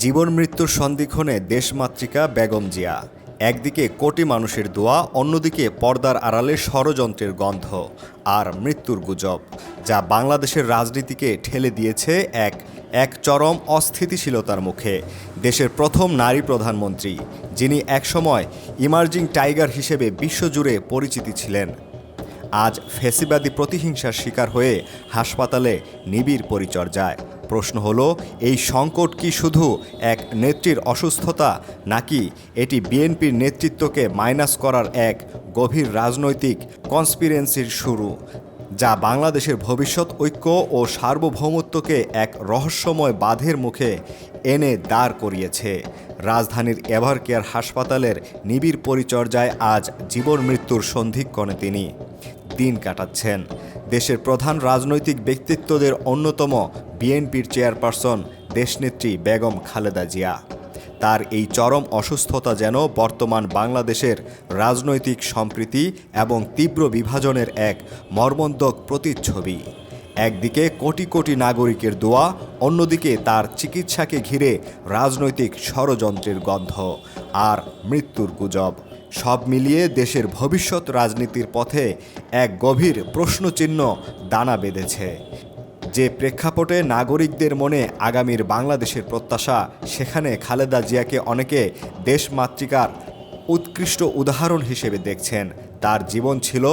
জীবন মৃত্যুর সন্ধিক্ষণে দেশমাতৃকা বেগম জিয়া। একদিকে কোটি মানুষের দোয়া, অন্যদিকে পর্দার আড়ালে ষড়যন্ত্রের গন্ধ আর মৃত্যুর গুজব, যা বাংলাদেশের রাজনীতিকে ঠেলে দিয়েছে এক চরম অস্থিতিশীলতার মুখে। দেশের প্রথম নারী প্রধানমন্ত্রী, যিনি একসময় ইমার্জিং টাইগার হিসেবে বিশ্বজুড়ে পরিচিতি ছিলেন, আজ ফ্যাসিবাদী প্রতিহিংসার শিকার হয়ে হাসপাতালে নিবিড় পরিচর্যায়। প্রশ্ন হলো, এই সংকট কি শুধু এক নেত্রীর অসুস্থতা, নাকি এটি বিএনপির নেতৃত্বকে মাইনাস করার এক গভীর রাজনৈতিক কনস্পিরেন্সির শুরু, যা বাংলাদেশের ভবিষ্যৎ ঐক্য ও সার্বভৌমত্বকে এক রহস্যময় বাঁধের মুখে এনে দাঁড় করিয়েছে? রাজধানীর এভারকেয়ার হাসপাতালের নিবিড় পরিচর্যায় আজ জীবন মৃত্যুর সন্ধিক্ষণে তিনি দিন কাটাচ্ছেন। দেশের প্রধান রাজনৈতিক ব্যক্তিত্বদের অন্যতম বিএনপির চেয়ারপারসন দেশনেত্রী বেগম খালেদা জিয়া। তার এই চরম অসুস্থতা যেন বর্তমান বাংলাদেশের রাজনৈতিক সম্প্রীতি এবং তীব্র বিভাজনের এক মর্মন্তুদ প্রতিচ্ছবি। একদিকে কোটি কোটি নাগরিকের দোয়া, অন্যদিকে তার চিকিৎসাকে ঘিরে রাজনৈতিক ষড়যন্ত্রের গন্ধ আর মৃত্যুর গুজব। সব মিলিয়ে দেশের ভবিষ্যৎ রাজনীতির পথে এক গভীর প্রশ্নচিহ্ন দানা বেঁধেছে। যে প্রেক্ষাপটে নাগরিকদের মনে আগামীর বাংলাদেশের প্রত্যাশা, সেখানে খালেদা জিয়াকে অনেকে দেশমাতৃকার উৎকৃষ্ট উদাহরণ হিসেবে দেখছেন। তার জীবন ছিল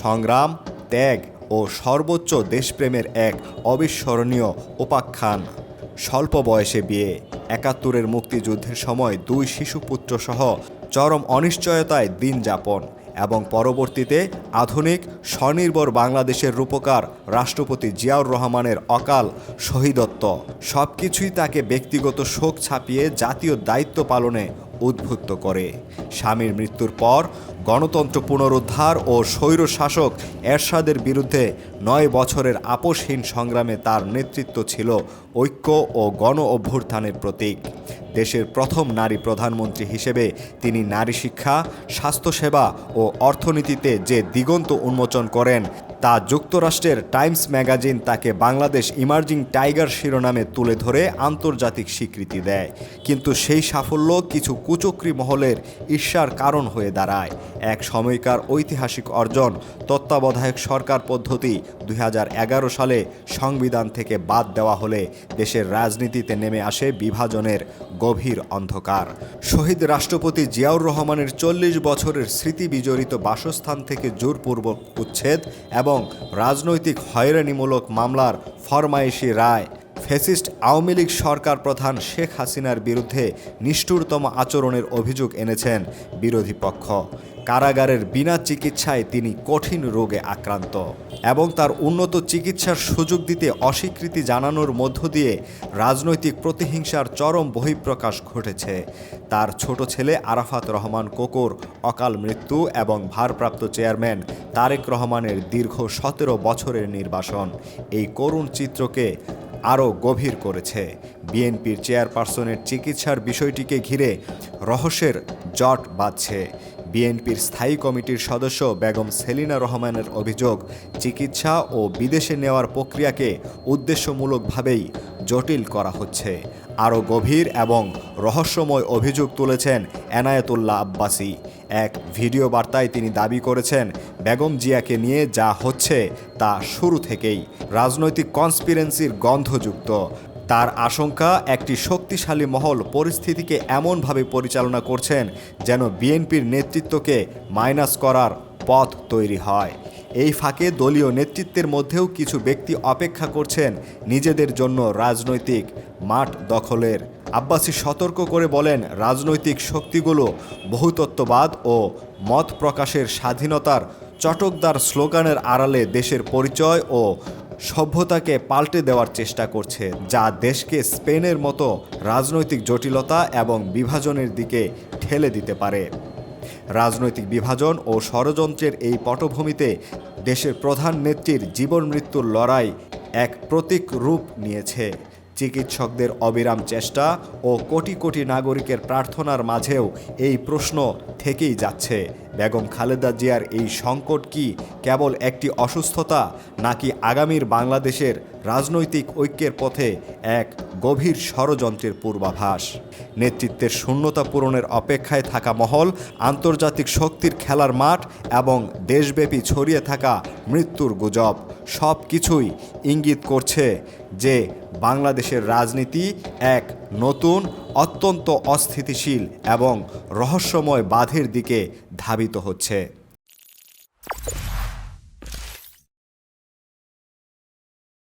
সংগ্রাম, ত্যাগ ও সর্বোচ্চ দেশপ্রেমের এক অবিস্মরণীয় উপাখ্যান। স্বল্প বয়সে বিয়ে, ৭১-এর মুক্তিযুদ্ধের সময় ২ শিশুপুত্রসহ চরম অনিশ্চয়তায় দিন যাপন এবং পরবর্তীতে আধুনিক স্বনির্ভর বাংলাদেশের রূপকার রাষ্ট্রপতি জিয়াউর রহমানের অকাল শহীদত্ব, সব কিছুই তাকে ব্যক্তিগত শোক ছাপিয়ে জাতীয় দায়িত্ব পালনে উদ্বুদ্ধ করে। স্বামীর মৃত্যুর পর গণতন্ত্র পুনরুদ্ধার ও স্বৈরশাসক এরশাদের বিরুদ্ধে ৯ বছরের আপোষহীন সংগ্রামে তার নেতৃত্ব ছিল ঐক্য ও গণ অভ্যুত্থানের প্রতীক। দেশের প্রথম নারী প্রধানমন্ত্রী হিসেবে তিনি নারী শিক্ষা, স্বাস্থ্যসেবা ও অর্থনীতিতে যে দিগন্ত উন্মোচন করেন, তা যুক্তরাষ্ট্রের টাইমস ম্যাগাজিন তাকে বাংলাদেশ ইমার্জিং টাইগার শিরোনামে তুলে ধরে আন্তর্জাতিক স্বীকৃতি দেয়। কিন্তু সেই সাফল্য কিছু কুচক্রী মহলের ঈর্ষার কারণ হয়ে দাঁড়ায়। এক সময়কার ঐতিহাসিক অর্জন, তত্ত্বাবধায়ক সরকার পদ্ধতি ২০১১ সালে সংবিধান থেকে বাদ দেওয়া হলে দেশের রাজনীতিতে নেমে আসে বিভাজনের গভীর অন্ধকার। শহীদ রাষ্ট্রপতি জিয়াউর রহমানের ৪০ বছরের স্মৃতি বিজড়িত বাসস্থান থেকে জোরপূর্বক উচ্ছেদ এবং রাজনৈতিক হয়রানিমূলক মামলার ফরমায়েশি রায়, ফ্যাসিস্ট আওয়ামী লীগ সরকার প্রধান শেখ হাসিনার বিরুদ্ধে নিষ্ঠুরতম আচরণের অভিযোগ এনেছেন বিরোধী পক্ষ। কারাগারের বিনা চিকিৎসায় তিনি কঠিন রোগে আক্রান্ত এবং তার উন্নত চিকিৎসার সুযোগ দিতে অস্বীকৃতি জানানোর মধ্য দিয়ে রাজনৈতিক প্রতিহিংসার চরম বহিঃপ্রকাশ ঘটেছে। তার ছোট ছেলে আরাফাত রহমান কোকোর অকাল মৃত্যু এবং ভারপ্রাপ্ত চেয়ারম্যান তারেক রহমানের দীর্ঘ ১৭ বছরের নির্বাসন এই করুণ চিত্রকে আরও গভীর করেছে। বিএনপির চেয়ারপারসনের চিকিৎসার বিষয়টিকে ঘিরে রহস্যের জট বাঁধছে। বিএনপির স্থায়ী কমিটির সদস্য বেগম সেলিনা রহমানের অভিযোগ, চিকিৎসা ও বিদেশে নেওয়ার প্রক্রিয়াকে উদ্দেশ্যমূলকভাবেই জটিল করা হচ্ছে। আরও গভীর এবং রহস্যময় অভিযোগ তুলেছেন এনায়েতুল্লাহ আব্বাসী। এক ভিডিও বার্তায় তিনি দাবি করেছেন, বেগম জিয়াকে নিয়ে যা হচ্ছে তা শুরু থেকেই রাজনৈতিক কনস্পিরেন্সির গন্ধযুক্ত। তার আশঙ্কা, একটি শক্তিশালী মহল পরিস্থিতিকে এমনভাবে পরিচালনা করছেন যেন বিএনপির নেতৃত্বকে মাইনাস করার পথ তৈরি হয়। এই ফাঁকে দলীয় নেতৃত্বের মধ্যেও কিছু ব্যক্তি অপেক্ষা করছেন নিজেদের জন্য রাজনৈতিক মাঠ দখলের। আব্বাসী সতর্ক করে বলেন, রাজনৈতিক শক্তিগুলো বহুতত্ত্ববাদ ও মত প্রকাশের স্বাধীনতার চটকদার স্লোগানের আড়ালে দেশের পরিচয় ও সভ্যতাকে পাল্টে দেওয়ার চেষ্টা করছে, যা দেশকে স্পেনের মতো রাজনৈতিক জটিলতা এবং বিভাজনের দিকে ঠেলে দিতে পারে। রাজনৈতিক বিভাজন ও ষড়যন্ত্রের এই পটভূমিতে দেশের প্রধান নেত্রীর জীবন মৃত্যুর লড়াই এক প্রতীক রূপ নিয়েছে। চিকিৎসকদের অবিরাম চেষ্টা ও কোটি কোটি নাগরিকের প্রার্থনার মাঝেও এই প্রশ্ন থেকেই যাচ্ছে, বেগম খালেদা জিয়ার এই সংকট কি কেবল একটি অসুস্থতা, নাকি আগামীর বাংলাদেশের রাজনৈতিক ঐক্যের পথে এক গভীর ষড়যন্ত্রের পূর্বাভাস? নেতৃত্বের শূন্যতা পূরণের অপেক্ষায় থাকা মহল, আন্তর্জাতিক শক্তির খেলার মাঠ এবং দেশব্যাপী ছড়িয়ে থাকা মৃত্যুর গুজব সব কিছুই ইঙ্গিত করছে যে বাংলাদেশের রাজনীতি এক নতুন, অত্যন্ত অস্থিতিশীল এবং রহস্যময় বাঁধের দিকে ধাবিত হচ্ছে।